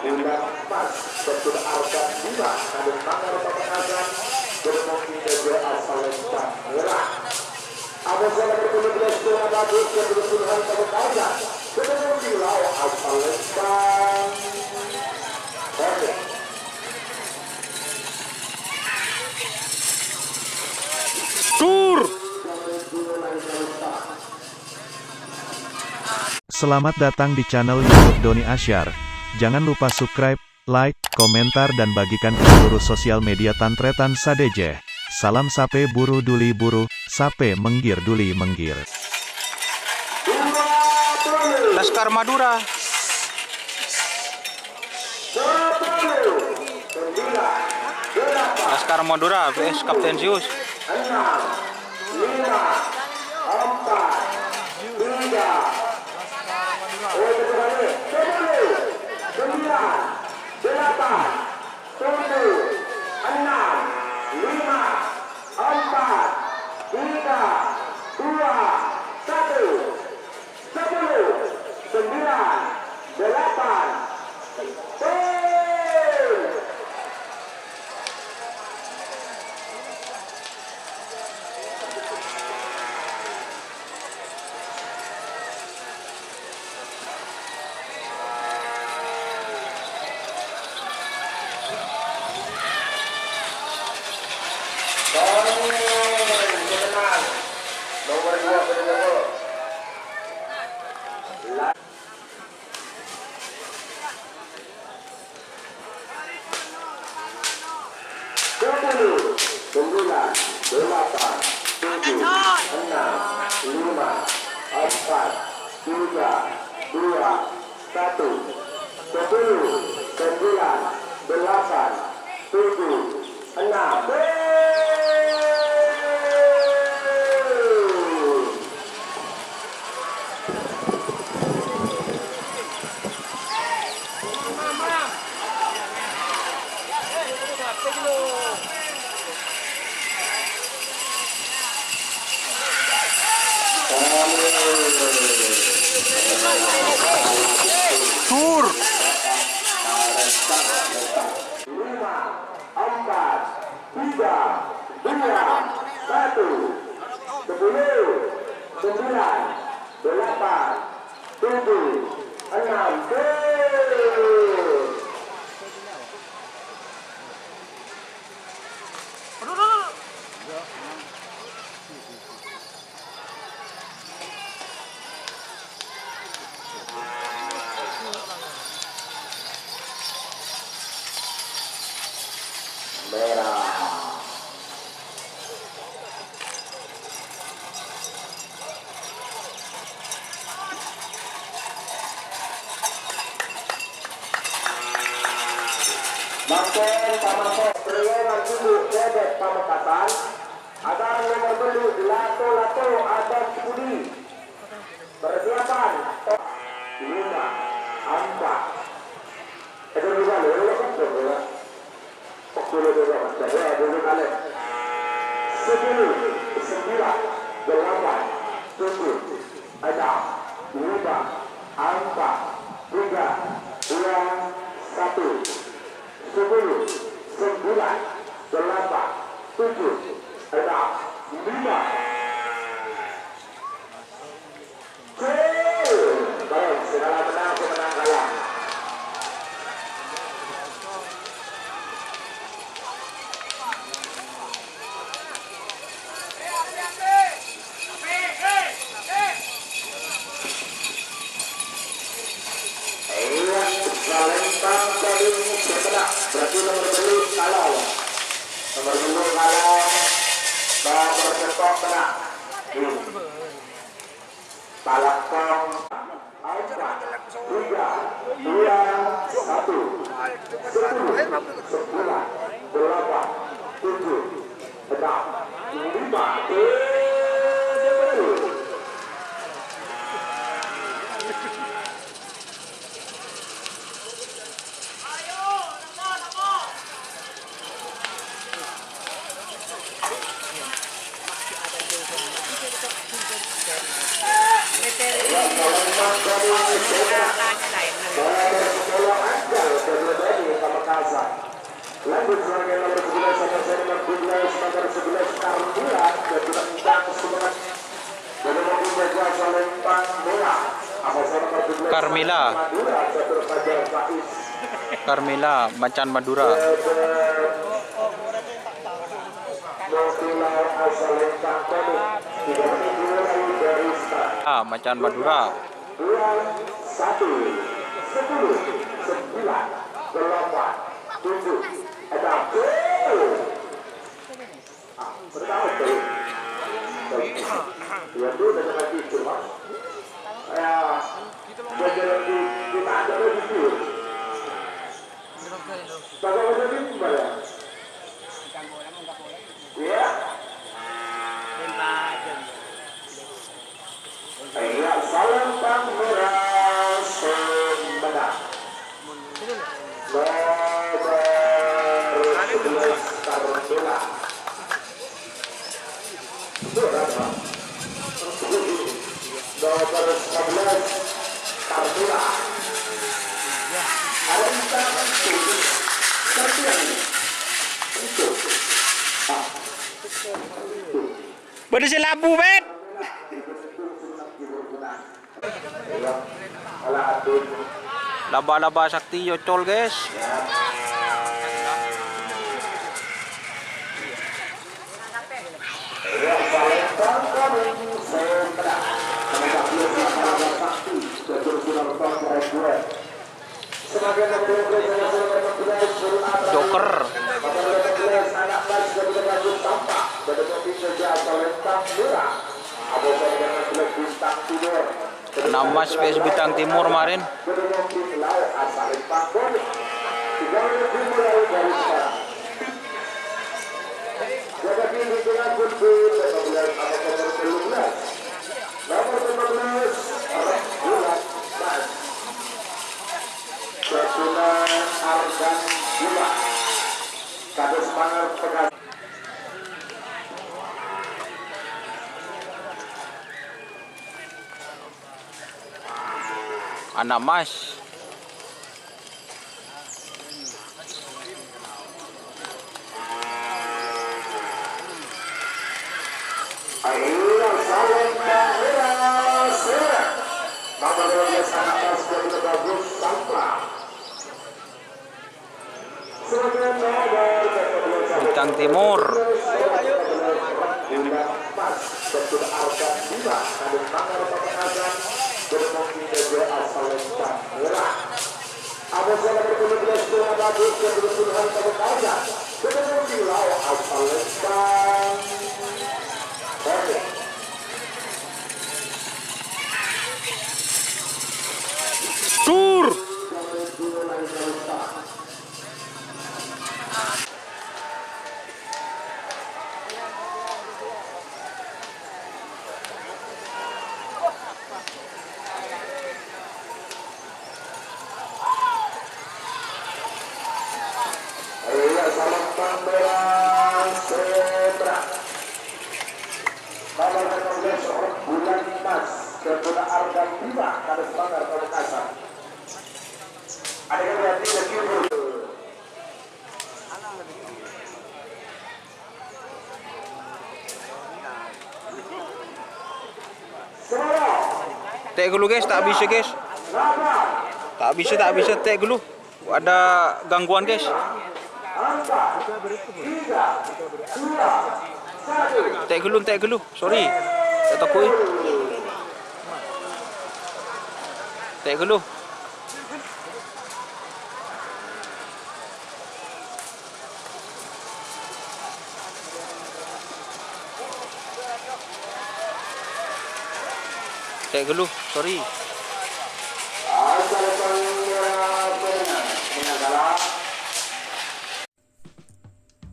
Bulan pas betul arga bunga kandung mangar pengajan bermoki dari asal lembang merah. Ada salah berkulit dengan bagus kebetulan pengajan bermoki lau asal lembang. Tur. Selamat datang di channel YouTube Doni Asyar. Jangan lupa subscribe, like, komentar dan bagikan ke seluruh sosial media Tantretan Sadejeh. Salam sape buru duli buru, sape menggir duli menggir. Laskar Madura. Laskar Madura vs Kapten Zeus. 6, 5, 4, 3, Tur. เวเตอร์ sebagai nomor 11 sama-sama nomor 12 nomor 11 Carmila dan tentang semangat dari mobil jasa lempang merah sama-sama nomor 12 Carmila. Madura Catur Fajar Faiz Carmila Macan Madura. mobil asal lempang Tony 3 menit dimulai dari start Macan Madura. 2 1 10 9 8 7 ada pertama kali ya tuh udah lagi cuma ya belajar di kita ada lagi tuh bagaimana ini gimana ya ya salam merah Sumedang nomor 11 Carmila nomor 11 Carmila ada instangan seperti yang ini itu Bade si labu bet. ala atin Laba-laba sakti yocol guys. ya Palembang kami Sumedang penegak biasa para sakti Catur Sunarto gue sebagai nomor 12 nomor 11 Surat Joker. nomor 12 anak pas dari Raja Tampak dari mobil jasa lempang merah abosan dengan klub bintang timur Nama PS Bintang Timur kemarin. dari mobil laut asal lempang Boni 3 menit dimulai dari sekarang jaga diri dengan kunci nomor 12 nomor 15 bulan Mas Jatunan Argan Gula Kades Pangar Pegas Anak Mas. Ayo salam merah Serang nomor 12 anak pas dari bagus Sampra sebagai nomor 12 Bintang Timur. bulan pas Catur Argan Bima Kades Pangar Pegas bermobil dari asal lempang merah abosan nomor 12 dengan bagus dan berusuhan Pegas bermobil laut asal lempang Oke. Tur. Ayo salam merah Seberang nomor 16 bulan Mas Kepada Argan Bima Kades Pangar Pamekasan ada yang berarti lagi semua Tek dulu guys, tak bisa guys. Tak bisa tek dulu. Ada gangguan guys. angka 3 2 1 Tek dulu. Sorry. Tak takut. Tek dulu. Tek dulu. Sorry. asal merah Menanggalah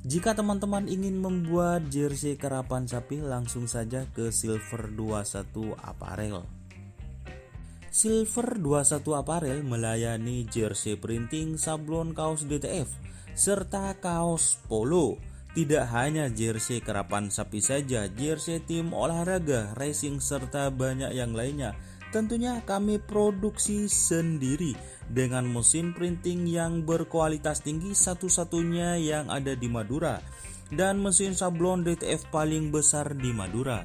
Jika teman-teman ingin membuat jersey karapan sapi, langsung saja ke Silver 21 Apparel. Silver 21 Apparel melayani jersey printing, sablon kaos DTF, serta kaos polo. Tidak hanya jersey karapan sapi saja, jersey tim olahraga, racing, serta banyak yang lainnya. Tentunya kami produksi sendiri dengan mesin printing yang berkualitas tinggi, satu-satunya yang ada di Madura, dan mesin sablon DTF paling besar di Madura.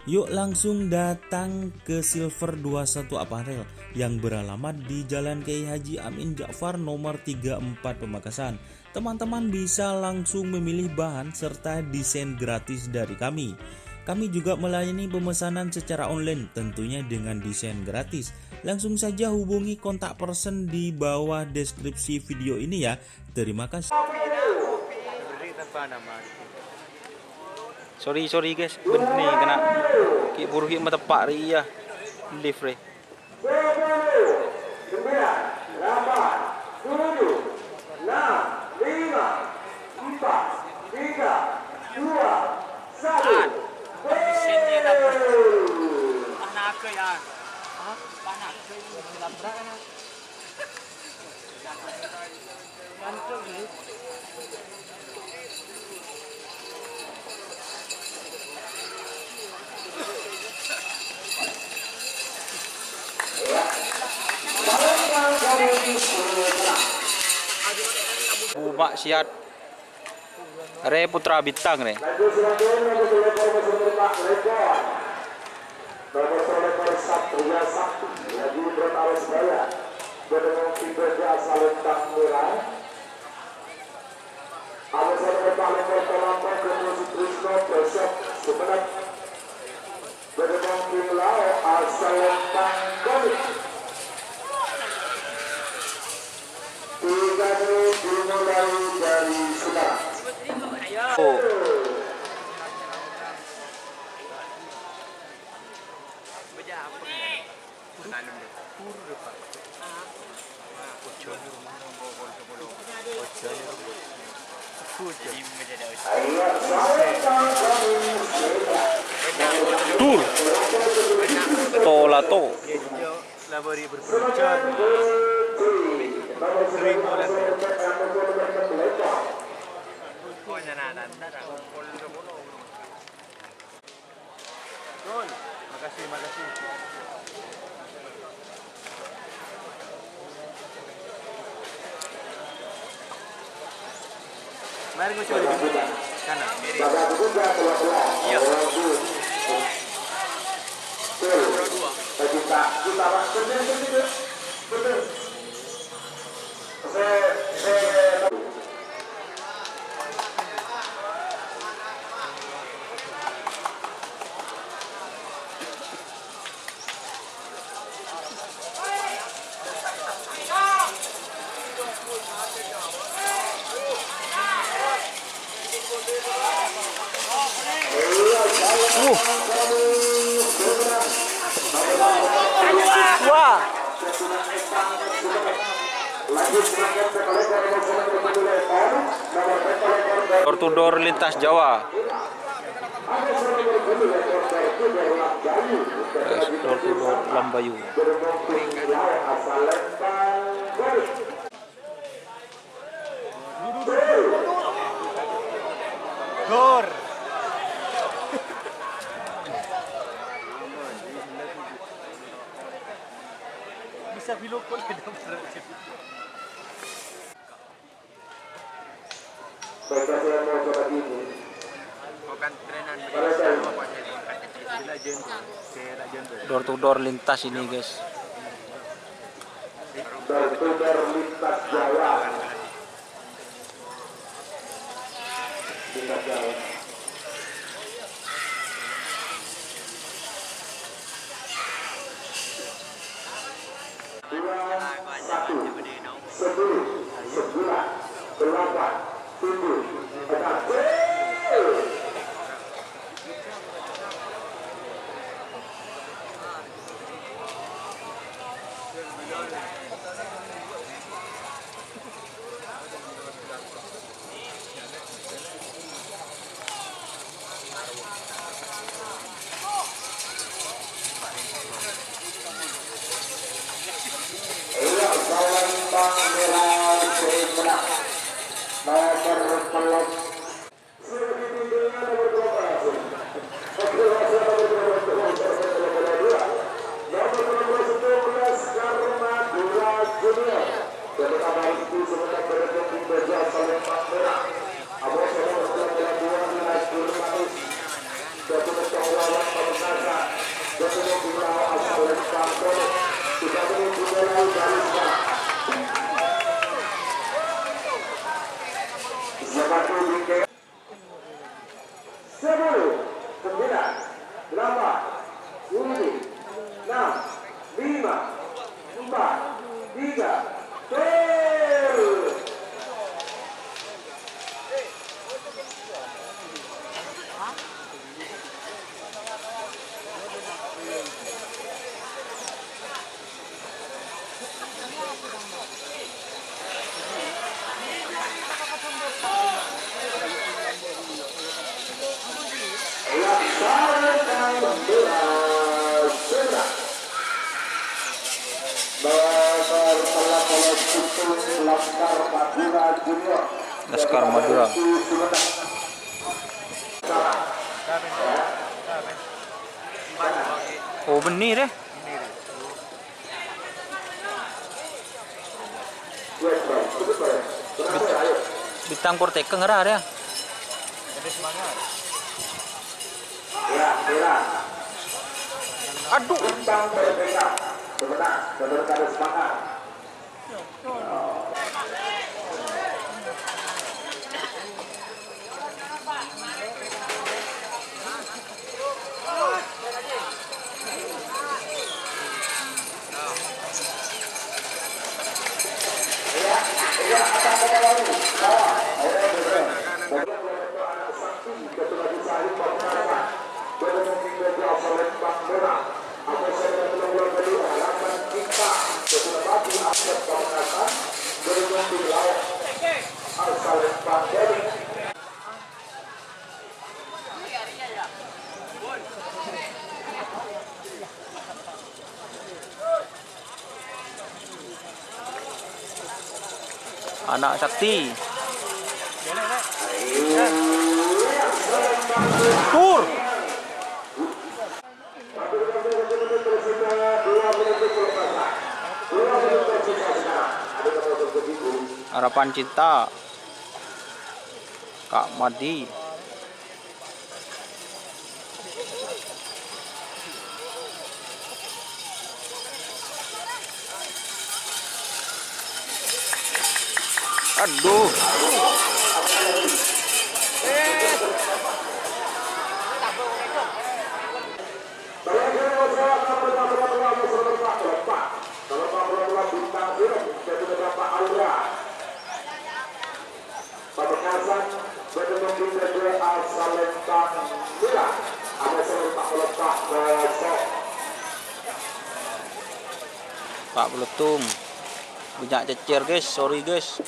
Yuk langsung datang ke Silver 21 Apparel yang beralamat di Jalan Kiai Haji Amin Ja'far nomor 34 Pamekasan. Teman-teman bisa langsung memilih bahan serta desain gratis dari kami. Kami juga melayani pemesanan secara online, tentunya dengan desain gratis. Langsung saja hubungi kontak person di bawah deskripsi video ini ya. Terima kasih. Sorry guys, benih kena ki buruh ki mata pak ria lift re. 10, 9, 8, 7, 6, 5, 4, 3, 2, 1. Bu maksiat Re Putra Bintang re. Nomor Satria Sakti lagi bertawas Jaya dengan kinerja Salentang Merah. Ada saudara paling bertolak ke musik Krishna besok sebenarnya dengan Kimlau Salentang Golik. 3 menit dimulai dari sekarang. Oh. Tur Tolato Makasih. Mari gue coba di kanan. Iya. Wah. Door to door lintas Jawa. Door to door Lambayu. Gor. Bisa bilokol ke dalam. Door to door lintas ini guys. Door to door lintas Jawa. Lintas Jawa. Satu, 10, 9, 8, 7, 6. Nomor Laskar Madura. Oh benih deh. Bintang Porteka ngerah ya. Aduh. Anak sakti. Tur. Harapan Cinta. Kak Madi. Aduh. Pak Beletung. Banyak cecer guys, sorry guys.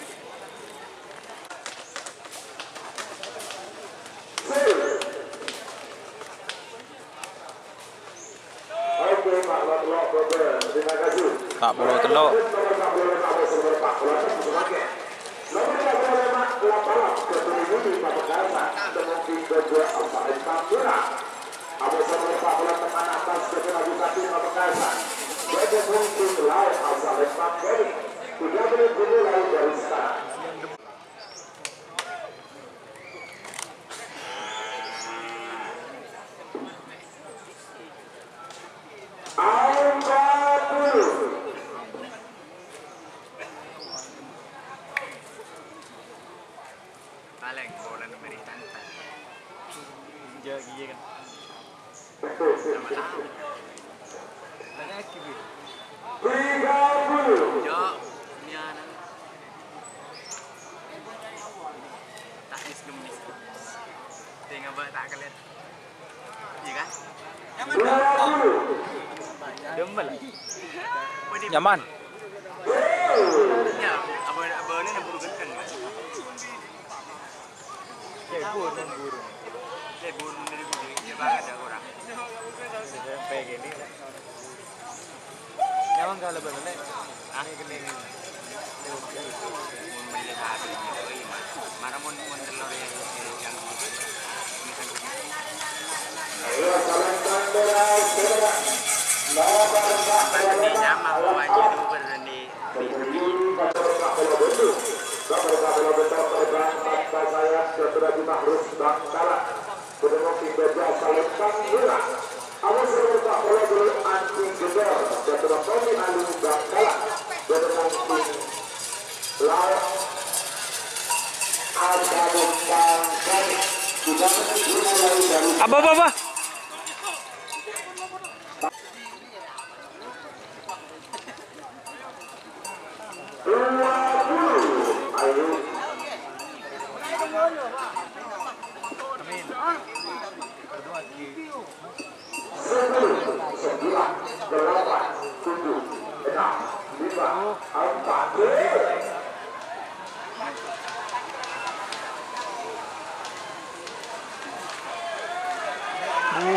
Pak Bolo Telok. Nyaman. Nyaman kalau bener Apa?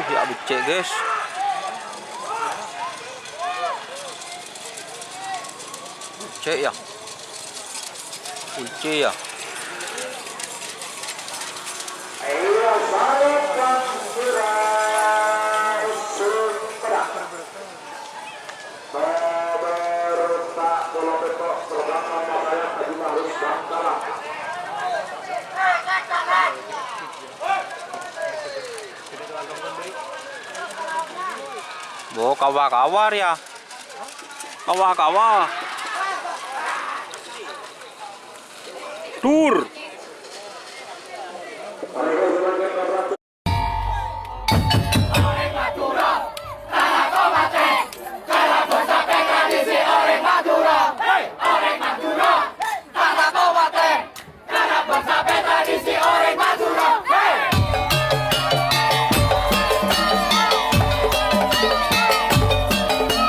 Ya becek guys. Becek ya. Kunci ya. Ayo saling bergerak Sumedang. Pemerintah bola betok program nama saya Haji Mahrus Bangkala. Bo kawa-kawar ya. Kawa-kawa. Tur. Ayo